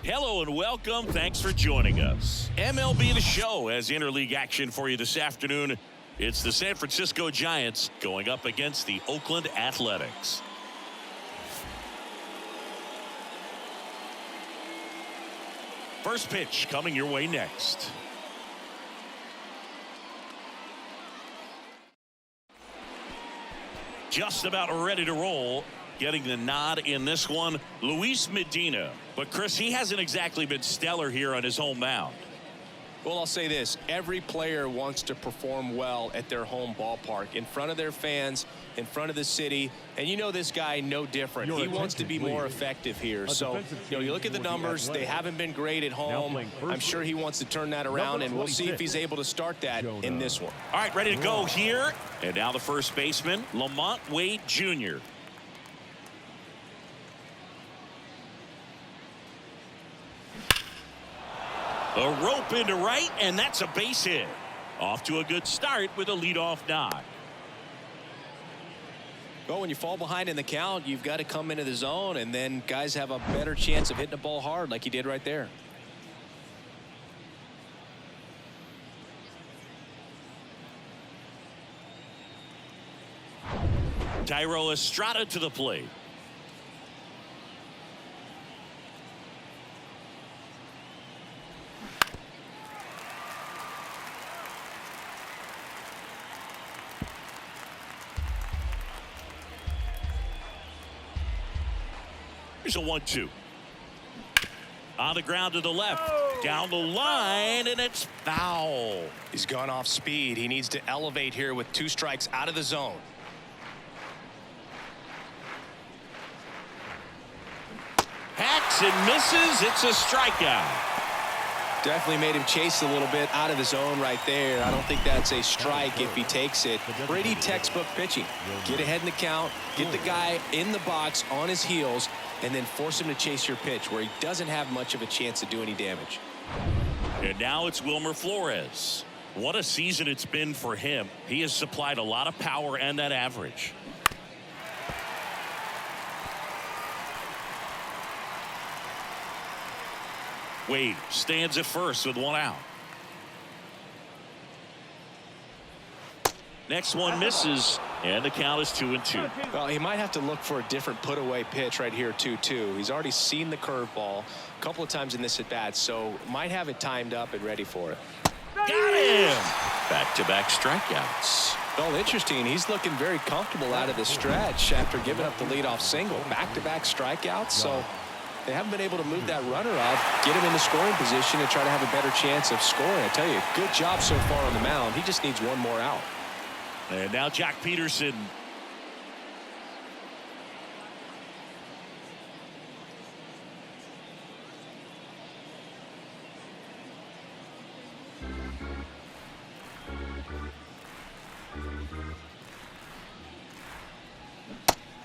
Hello and welcome. Thanks for joining us. MLB The Show has interleague action for you this afternoon. It's the San Francisco Giants going up against the Oakland Athletics. First pitch coming your way next. Just about ready to roll. Getting the nod in this one, Luis Medina. But Chris, he hasn't exactly been stellar here on his home mound. Well, I'll say this. Every player wants to perform well at their home ballpark, in front of their fans, in front of the city. And you know this guy no different. He wants to be more effective here. So, you look at the numbers. They haven't been great at home. I'm sure he wants to turn that around, and we'll see if he's able to start that in this one. All right, ready to go here. And now the first baseman, Lamont Wade Jr. A rope into right, and that's a base hit. Off to a good start with a leadoff knock. Well, when you fall behind in the count, you've got to come into the zone, and then guys have a better chance of hitting the ball hard like he did right there. Thairo Estrada to the plate. Here's a 1-2. On the ground to the left. Down the line, and it's foul. He's gone off speed. He needs to elevate here with 2 strikes out of the zone. Hacks and misses. It's a strikeout. Definitely made him chase a little bit out of the zone right there. I don't think that's a strike if he takes it. Pretty textbook pitching. Get ahead in the count, get the guy in the box on his heels, and then force him to chase your pitch where he doesn't have much of a chance to do any damage. And now it's Wilmer Flores. What a season it's been for him. He has supplied a lot of power and that average. Wade stands at first with 1 out. Next one misses, and the count is 2-2. Well, he might have to look for a different put-away pitch right here, 2-2. He's already seen the curveball a couple of times in this at-bat, so might have it timed up and ready for it. Got him! Back-to-back strikeouts. Well, interesting. He's looking very comfortable out of the stretch after giving up the leadoff single. Back-to-back strikeouts, so they haven't been able to move that runner up, get him in the scoring position, and try to have a better chance of scoring. I tell you, good job so far on the mound. He just needs one more out. And now Jack Peterson.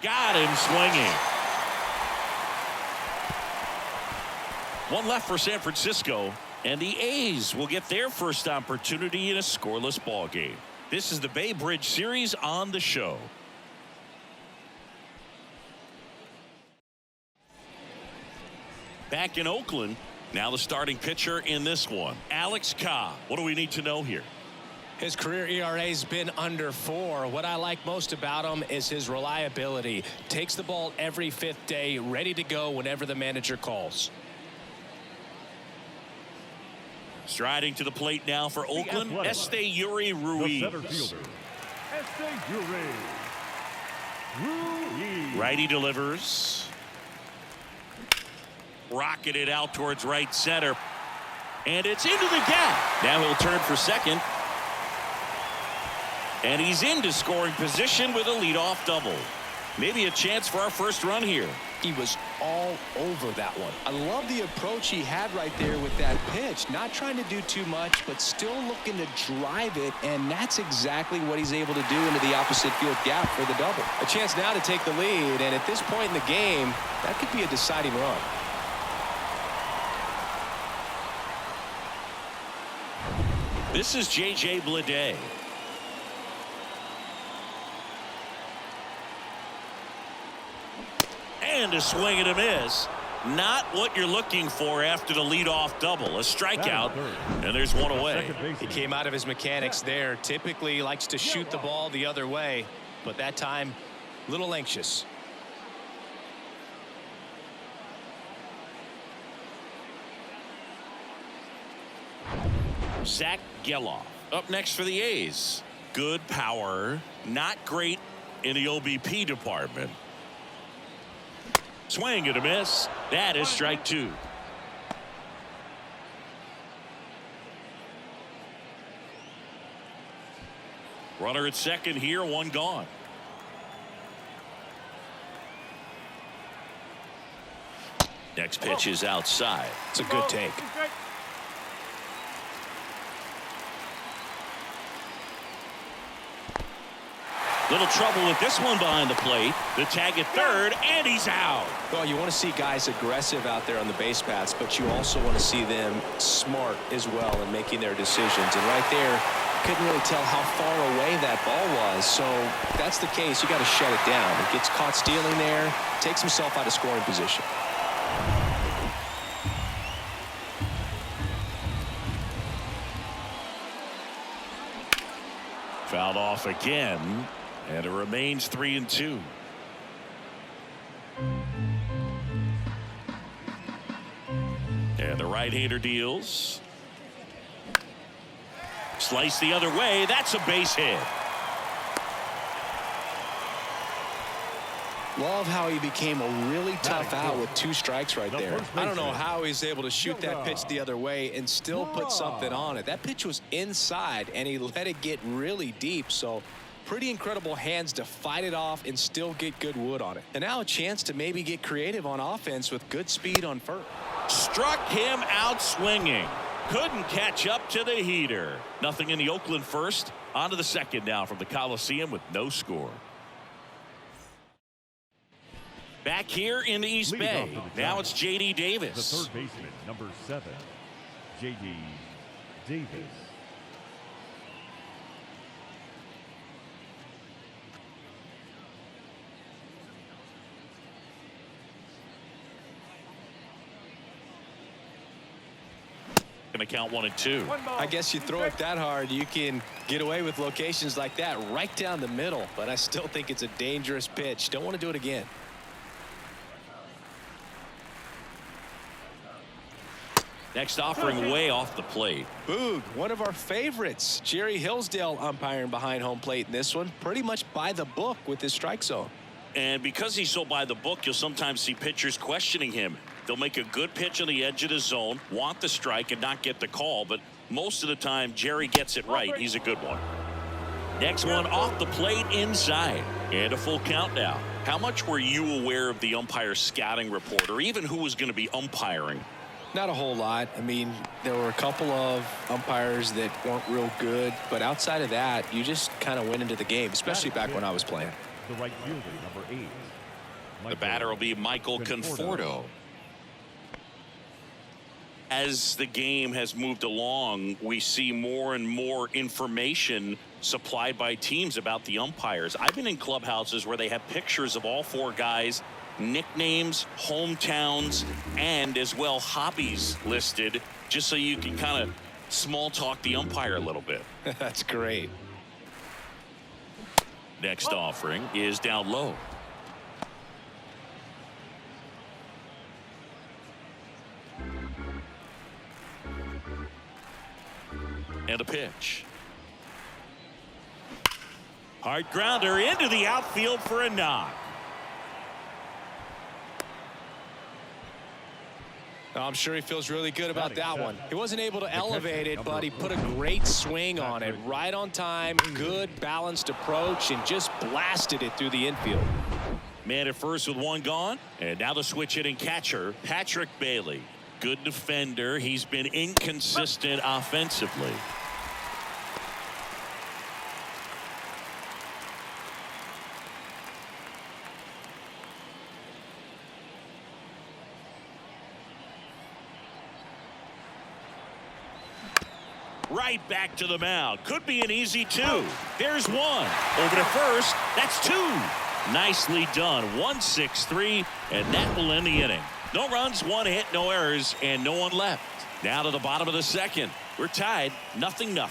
Got him swinging. One left for San Francisco, and the A's will get their first opportunity in a scoreless ball game. This is the Bay Bridge Series on the show. Back in Oakland, now the starting pitcher in this one, Alex Cobb. What do we need to know here? His career ERA has been under 4. What I like most about him is his reliability. Takes the ball every 5th day, ready to go whenever the manager calls. Striding to the plate now for Oakland, Esteury Ruiz. Righty delivers. Rocketed out towards right center. And it's into the gap. Now he'll turn for second. And he's into scoring position with a leadoff double. Maybe a chance for our first run here. He was all over that one. I love the approach he had right there with that pitch. Not trying to do too much, but still looking to drive it, and that's exactly what he's able to do into the opposite field gap for the double. A chance now to take the lead, and at this point in the game, that could be a deciding run. This is J.J. Bleday. And a swing and a miss. Not what you're looking for after the leadoff double. A strikeout, and there's one away. He came out of his mechanics there. Typically likes to shoot the ball the other way, but that time a little anxious. Zach Geloff up next for the A's. Good power, not great in the OBP department. Swing and a miss. That is strike two. Runner at second here, one gone. Next pitch is outside. It's a good take. Little trouble with this one behind the plate. The tag at third, and he's out. Well, you want to see guys aggressive out there on the base paths, but you also want to see them smart as well in making their decisions. And right there, couldn't really tell how far away that ball was. So if that's the case, you got to shut it down. He gets caught stealing there, takes himself out of scoring position. Fouled off again. And it remains 3-2. And the right-hander deals. Slice the other way. That's a base hit. Love how he became a really tough out with 2 strikes right there. I don't know how he's able to shoot that pitch the other way and still put something on it. That pitch was inside, and he let it get really deep. So pretty incredible hands to fight it off and still get good wood on it. And now a chance to maybe get creative on offense with good speed on first. Struck him out swinging. Couldn't catch up to the heater. Nothing in the Oakland first. On to the second now from the Coliseum with no score. Back here in the East Bay. Now it's J.D. Davis. The third baseman, number 7, J.D. Davis. Going to count 1 and 2. I guess you throw it that hard, you can get away with locations like that right down the middle. But I still think it's a dangerous pitch. Don't want to do it again. Next offering way off the plate. Boog, one of our favorites. Jerry Hillsdale umpiring behind home plate in this one. Pretty much by the book with his strike zone. And because he's so by the book, you'll sometimes see pitchers questioning him. They'll make a good pitch on the edge of the zone, want the strike, and not get the call. But most of the time, Jerry gets it right. He's a good one. Next one off the plate inside. And a full count now. How much were you aware of the umpire's scouting report, or even who was going to be umpiring? Not a whole lot. I mean, there were a couple of umpires that weren't real good, but outside of that, you just kind of went into the game, especially back when I was playing. The right fielder, number 8. The batter will be Michael Conforto. As the game has moved along, we see more and more information supplied by teams about the umpires. I've been in clubhouses where they have pictures of all 4 guys, nicknames, hometowns, and as well hobbies listed, just so you can kind of small talk the umpire a little bit. That's great. Next offering is down low. And a pitch. Hard grounder into the outfield for a knock. I'm sure he feels really good about that one. He wasn't able to elevate it, but he put a great swing on it. Right on time, good balanced approach, and just blasted it through the infield. Man at first with 1 gone. And now the switch hitting catcher, Patrick Bailey. Good defender. He's been inconsistent offensively. Right back to the mound. Could be an easy 2. There's 1. Over to first. That's 2. Nicely done. 1-6-3, and that will end the inning. No runs, 1 hit, no errors, and no one left. Now to the bottom of the second. We're tied, 0-0.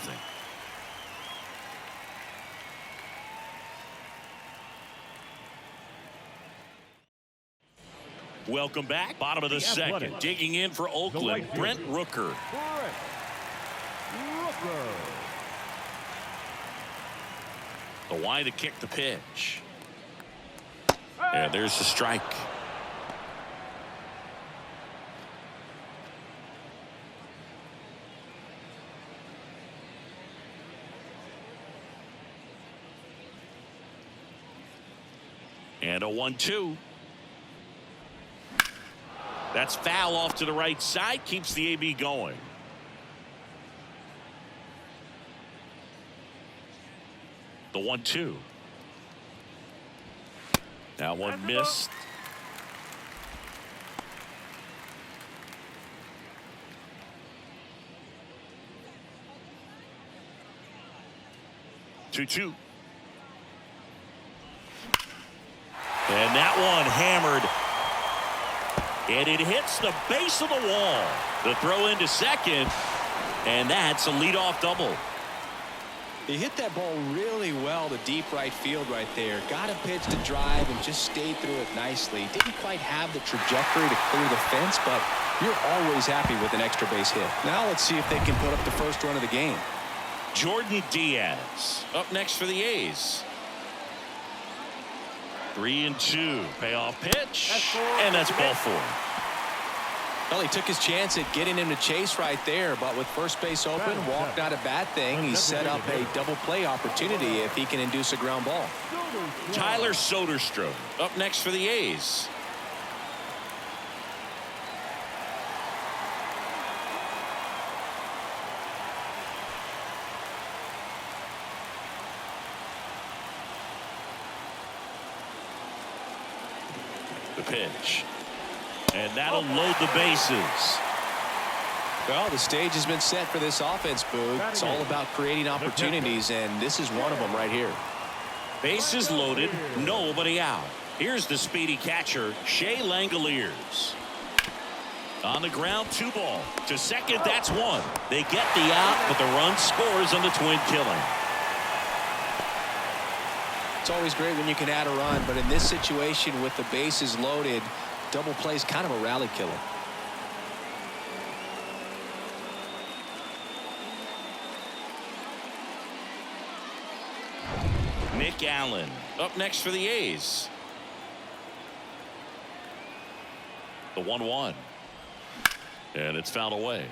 Welcome back. Bottom of the second. Athletics. Digging in for Oakland, right Brent fielder. Rooker. The wide to kick the pitch. And there's the strike. And a 1-2. That's foul off to the right side. Keeps the AB going. The 1-2. Now one missed. Two. And that one hammered. And it hits the base of the wall. The throw into second. And that's a leadoff double. He hit that ball really well to deep right field right there. Got a pitch to drive and just stayed through it nicely. Didn't quite have the trajectory to clear the fence, but you're always happy with an extra base hit. Now let's see if they can put up the first run of the game. Jordan Diaz up next for the A's. 3-2. Payoff pitch. And that's ball 4. Well, he took his chance at getting him to chase right there, but with first base open, walked not a bad thing. He set up a double play opportunity if he can induce a ground ball. Tyler Soderstrom up next for the A's. The pitch. And that'll load the bases. Well, the stage has been set for this offense, Boog. It's all about creating opportunities, and this is one of them right here. Bases loaded, nobody out. Here's the speedy catcher, Shea Langoliers. On the ground, 2 ball. To second, that's 1. They get the out, but the run scores on the twin killing. It's always great when you can add a run, but in this situation with the bases loaded, double play is kind of a rally killer. Nick Allen up next for the A's. The 1-1. And it's fouled away.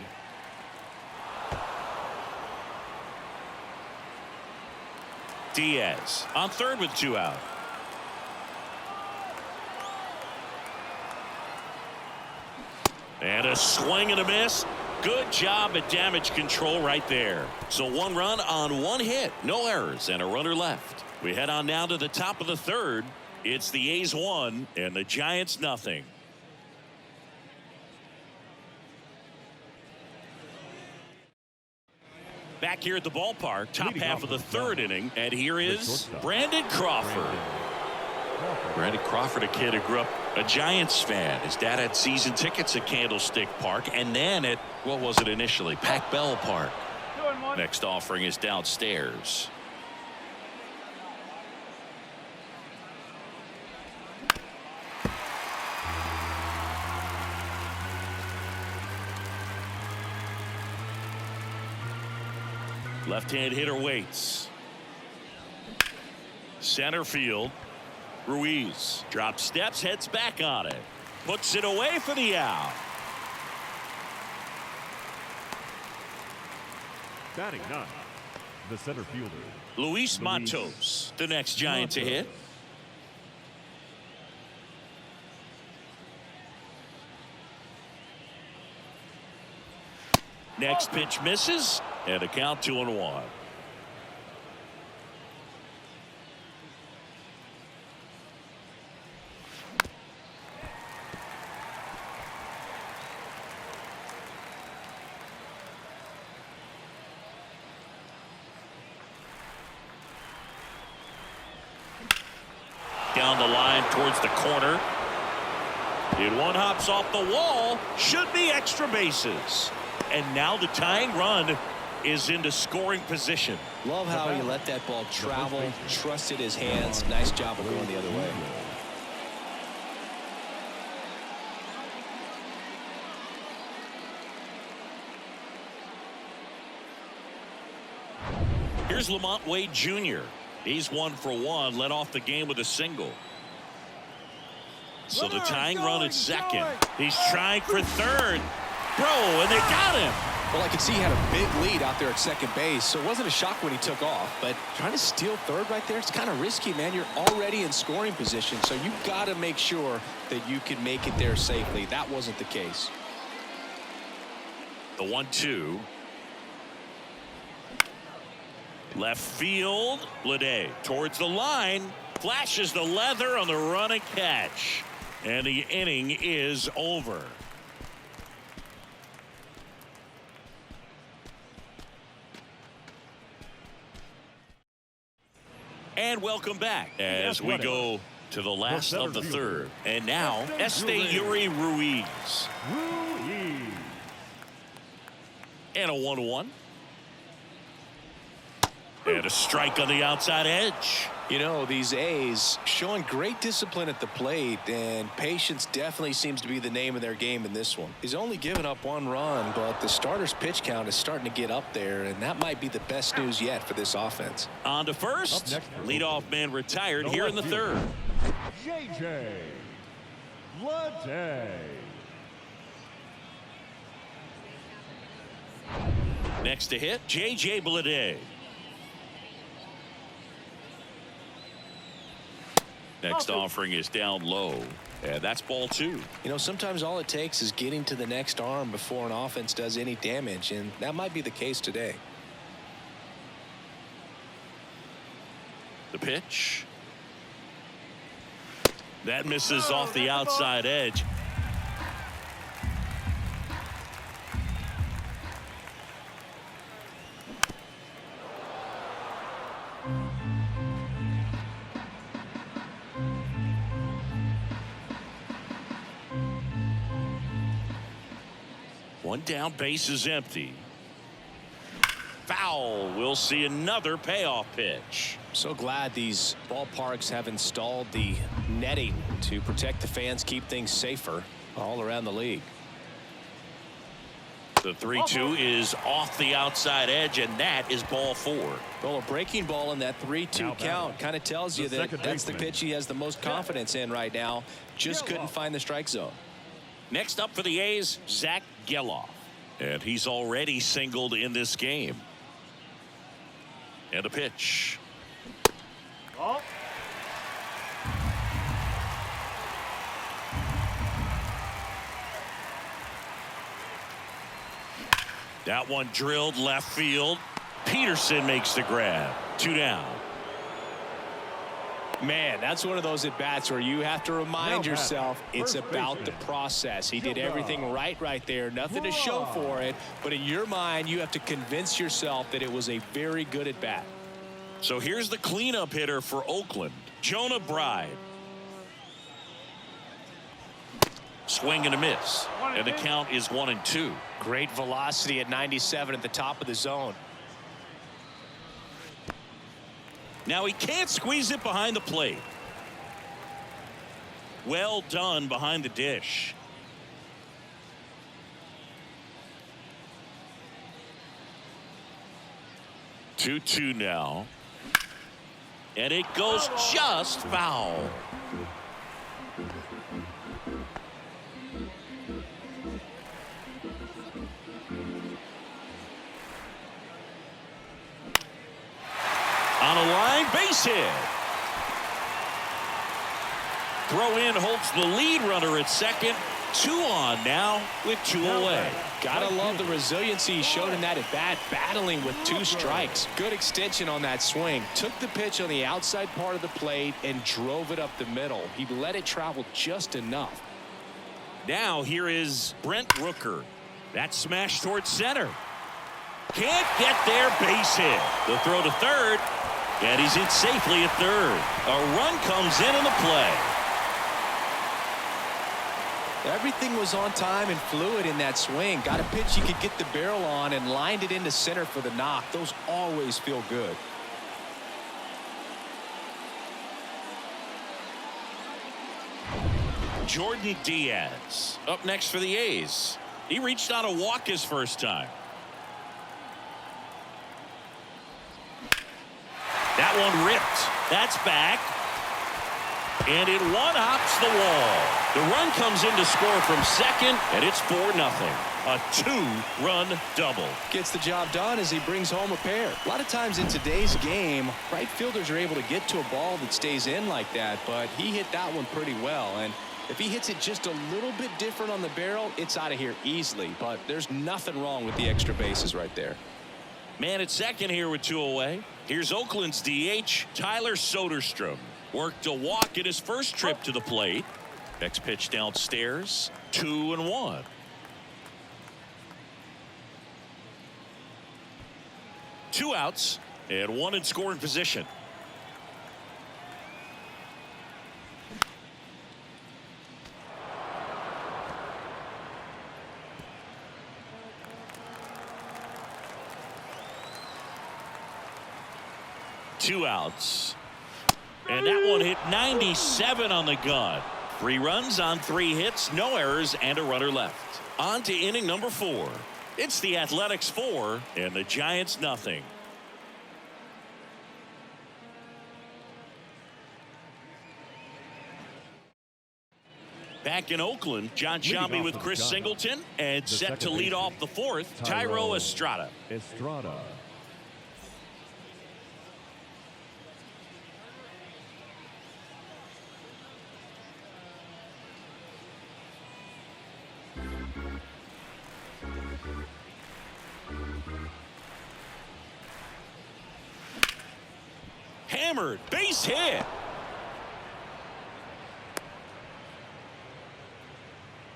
Diaz on third with 2 out. And a swing and a miss. Good job at damage control right there. So 1 run on 1 hit. No errors and a runner left. We head on now to the top of the third. It's the A's 1 and the Giants nothing. Back here at the ballpark, top half of the third inning, and here is Brandon Crawford. Brandon Crawford, a kid who grew up a Giants fan. His dad had season tickets at Candlestick Park, and then at, what was it initially, Pac Bell Park. Next offering is downstairs. Left-hand hitter waits. Center field. Ruiz drops steps, heads back on it. Puts it away for the out. Batting 9, the center fielder, Luis Matos, the next Giant to hit. Next pitch misses, and a count 2-1. Down the line towards the corner. And one hops off the wall. Should be extra bases. And now the tying run is into scoring position. Love how he let that ball travel, trusted his hands. Nice job of going the other way. Here's Lamont Wade Jr. He's 1 for 1, led off the game with a single. So the tying run at second. He's trying for third. Bro, and they got him. Well, I could see he had a big lead out there at second base, so it wasn't a shock when he took off. But trying to steal third right there, it's kind of risky, man. You're already in scoring position, so you've got to make sure that you can make it there safely. That wasn't the case. The 1-2. Left field. Bleday towards the line. Flashes the leather on the run and catch. And the inning is over. And welcome back as we go to the last of the third. And now, Yuri Ruiz. And a 1-1. And a strike on the outside edge. You know, these A's showing great discipline at the plate, and patience definitely seems to be the name of their game in this one. He's only given up 1 run, but the starter's pitch count is starting to get up there, and that might be the best news yet for this offense. On to first. Leadoff man retired here in the third. J.J. Bleday. Next to hit, J.J. Bleday. Next offering is down low, and that's ball 2. You know, sometimes all it takes is getting to the next arm before an offense does any damage, and that might be the case today. The pitch. That misses off the outside edge. One down, base is empty. Foul. We'll see another payoff pitch. So glad these ballparks have installed the netting to protect the fans, keep things safer all around the league. The 3-2 is off the outside edge, and that is ball 4. Well, a breaking ball in that 3-2 count kind of tells you that that's the pitch he has the most confidence in right now. Just couldn't find the strike zone. Next up for the A's, Zach Geloff. And he's already singled in this game. And a pitch. That one drilled left field. Peterson makes the grab. 2 down. Man, that's one of those at bats where you have to remind yourself it's about the process. He did everything right there. Nothing to show for it. But in your mind, you have to convince yourself that it was a very good at bat. So here's the cleanup hitter for Oakland, Jonah Bride. Swing and a miss. And the count is 1-2. Great velocity at 97 at the top of the zone. Now he can't squeeze it behind the plate. Well done behind the dish. Two now. And it goes just foul. On a line, base hit. Throw in holds the lead runner at second. 2 on now with 2 away. Gotta love the resiliency he showed in that at bat, battling with 2 strikes. Good extension on that swing. Took the pitch on the outside part of the plate and drove it up the middle. He let it travel just enough. Now here is Brent Rooker. That smash towards center. Can't get there, base hit. The throw to third. And he's in safely at third. A run comes in the play. Everything was on time and fluid in that swing. Got a pitch you could get the barrel on and lined it into center for the knock. Those always feel good. Jordan Diaz up next for the A's. He reached on a walk his first time. That one ripped. That's back. And it one-hops the wall. The run comes in to score from second, and it's 4-0. A 2-run double. Gets the job done as he brings home a pair. A lot of times in today's game, right fielders are able to get to a ball that stays in like that, but he hit that one pretty well. And if he hits it just a little bit different on the barrel, it's out of here easily. But there's nothing wrong with the extra bases right there. Man at second here with 2 away. Here's Oakland's DH, Tyler Soderstrom. Worked a walk in his first trip to the plate. Next pitch downstairs, 2-1. Two outs and one in scoring position. Two outs. And that one hit 97 on the gun. 3 runs on 3 hits, no errors, and a runner left. On to inning number 4. It's the Athletics 4 and the Giants nothing. Back in Oakland, John Shelby with Chris Singleton, and set to lead off the 4th, Thairo Estrada. Hammered, base hit.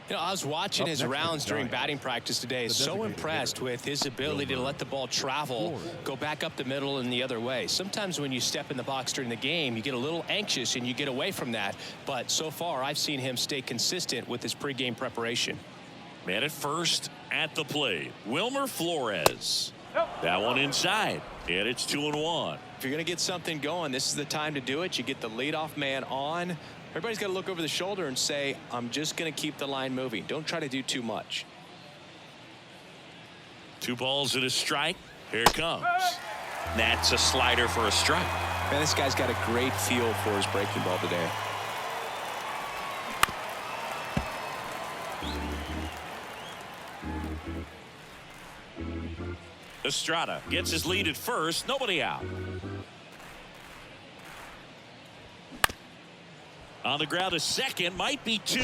You know, I was watching his rounds during batting practice today. So impressed with his ability to let the ball travel, go back up the middle and the other way. Sometimes when you step in the box during the game, you get a little anxious and you get away from that. But so far, I've seen him stay consistent with his pregame preparation. Man at first at the plate, Wilmer Flores. That one inside, and it's 2-1. If you're going to get something going, this is the time to do it. You get the leadoff man on. Everybody's got to look over the shoulder and say, I'm just going to keep the line moving. Don't try to do too much. 2 balls and a strike. Here it comes. That's a slider for a strike. Man, this guy's got a great feel for his breaking ball today. Estrada gets his lead at first. Nobody out. On the ground to second. Might be 2.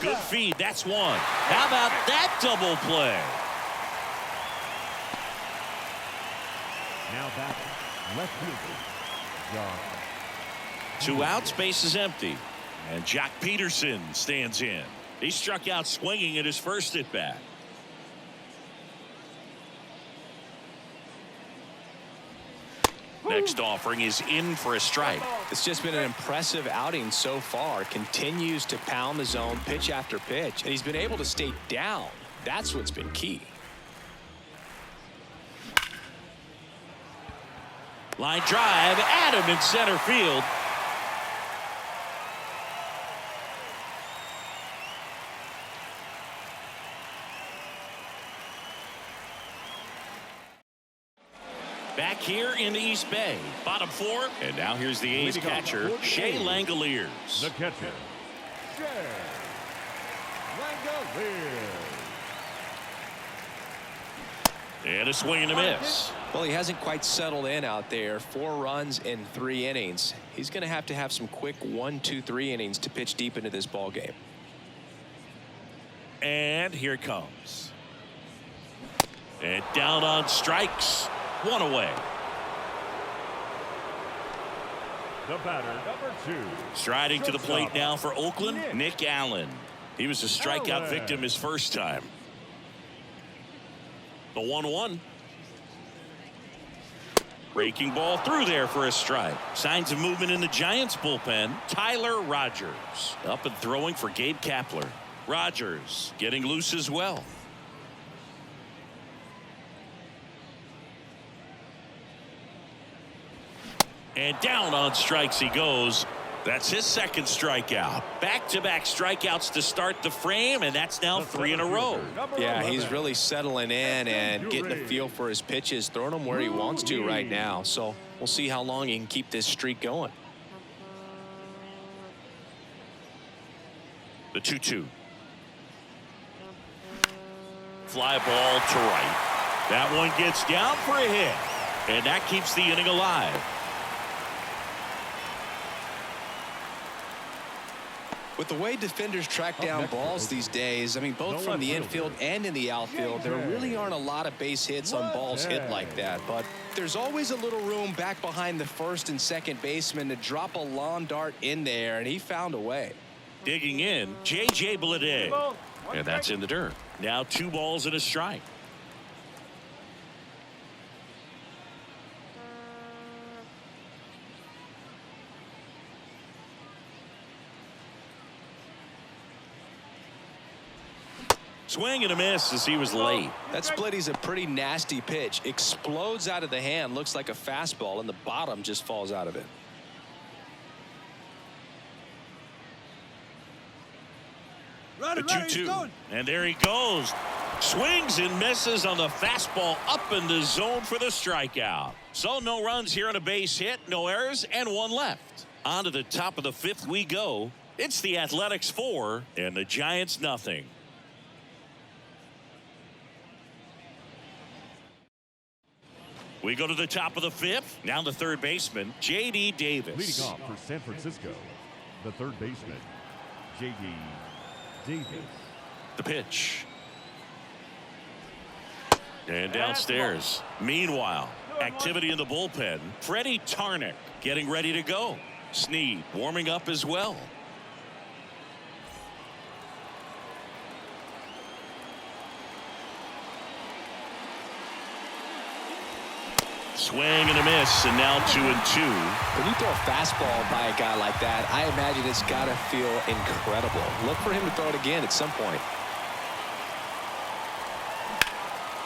Good feed. That's 1. How about that double play? Now back, left fielder, Jock. 2 outs, base is empty. And Jock Peterson stands in. He struck out swinging at his first at bat. Next offering is in for a strike. It's just been an impressive outing so far. Continues to pound the zone pitch after pitch, and he's been able to stay down. That's what's been key. Line drive at him in center field. Back here in the East Bay, bottom 4, and now here's the A's catcher, Shea Langoliers. The catcher, Shea Langoliers. And a swing and a miss. Well, he hasn't quite settled in out there. 4 runs in 3 innings. He's going to have some quick 1, 2, 3 innings to pitch deep into this ball game. And here it comes. And down on strikes. 1 away. The batter, number 2. Striding to the plate now for Oakland, Nick Allen. He was a strikeout victim his first time. The 1-1. Breaking ball through there for a strike. Signs of movement in the Giants bullpen. Tyler Rogers up and throwing for Gabe Kapler. Rogers getting loose as well. And down on strikes he goes. That's his second strikeout. Back-to-back strikeouts to start the frame, and that's now 3 in a row. Yeah, he's really settling in and getting a feel for his pitches, throwing them where he wants to right now. So we'll see how long he can keep this streak going. The 2-2. Fly ball to right. That one gets down for a hit, and that keeps the inning alive. With the way defenders track down balls these days, I mean, both from the infield and in the outfield, there really aren't a lot of base hits on balls hit like that. But there's always a little room back behind the first and second baseman to drop a lawn dart in there, and he found a way. Digging in, J.J. Bleday. And that's in the dirt. Now 2 balls and a strike. Swing and a miss as he was late. That splitty's a pretty nasty pitch. Explodes out of the hand, looks like a fastball, and the bottom just falls out of it. The 2-2. And there he goes. Swings and misses on the fastball up in the zone for the strikeout. So no runs here on a base hit, no errors, and 1 left. On to the top of the 5th we go. It's the Athletics 4 and the Giants nothing. We go to the top of the 5th. Now the third baseman, J.D. Davis. Leading off for San Francisco, the third baseman, J.D. Davis. The pitch. And downstairs. Meanwhile, activity in the bullpen. Freddie Tarnick getting ready to go. Snead warming up as well. Swing and a miss, and now 2-2. When you throw a fastball by a guy like that, I imagine it's got to feel incredible. Look for him to throw it again at some point.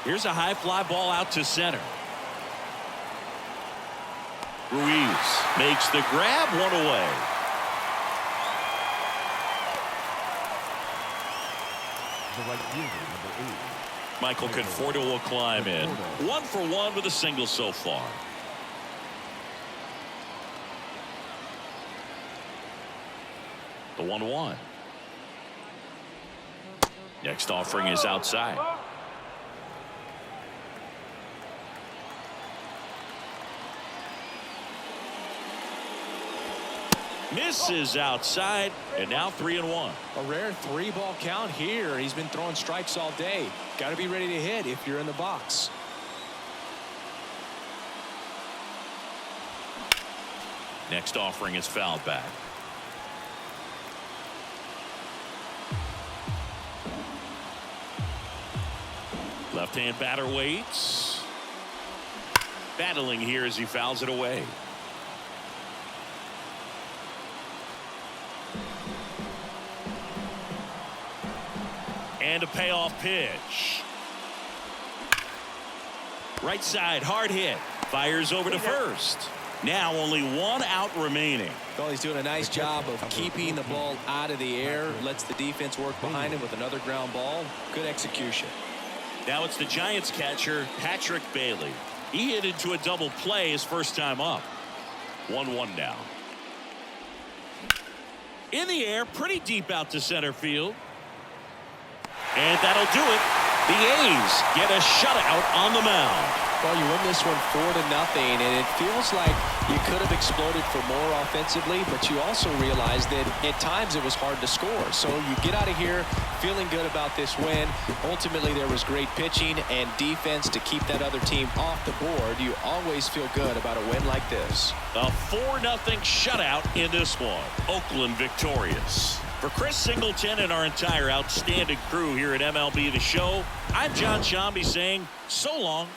Here's a high fly ball out to center. Ruiz makes the grab, 1 away. The right fielder, number 8. Michael Conforto will climb in. 1 for 1 with a single so far. The 1-1. Next offering is outside. Misses outside, and now 3-1. A rare 3-ball count here. He's been throwing strikes all day. Got to be ready to hit if you're in the box. Next offering is fouled back. Left-hand batter waits. Battling here as he fouls it away. And a payoff pitch. Right side, hard hit. Fires over to first. Now only 1 out remaining. Well, he's doing a nice job of keeping the ball out of the air. Lets the defense work behind him with another ground ball. Good execution. Now it's the Giants catcher, Patrick Bailey. He hit into a double play his first time up. 1-1 now. In the air, pretty deep out to center field. And that'll do it. The A's get a shutout on the mound. Well, you win this one 4-0, and it feels like you could have exploded for more offensively, but you also realize that at times it was hard to score. So you get out of here feeling good about this win. Ultimately, there was great pitching and defense to keep that other team off the board. You always feel good about a win like this. A 4-0 shutout in this one. Oakland victorious. For Chris Singleton and our entire outstanding crew here at MLB The Show, I'm John Shambi saying so long.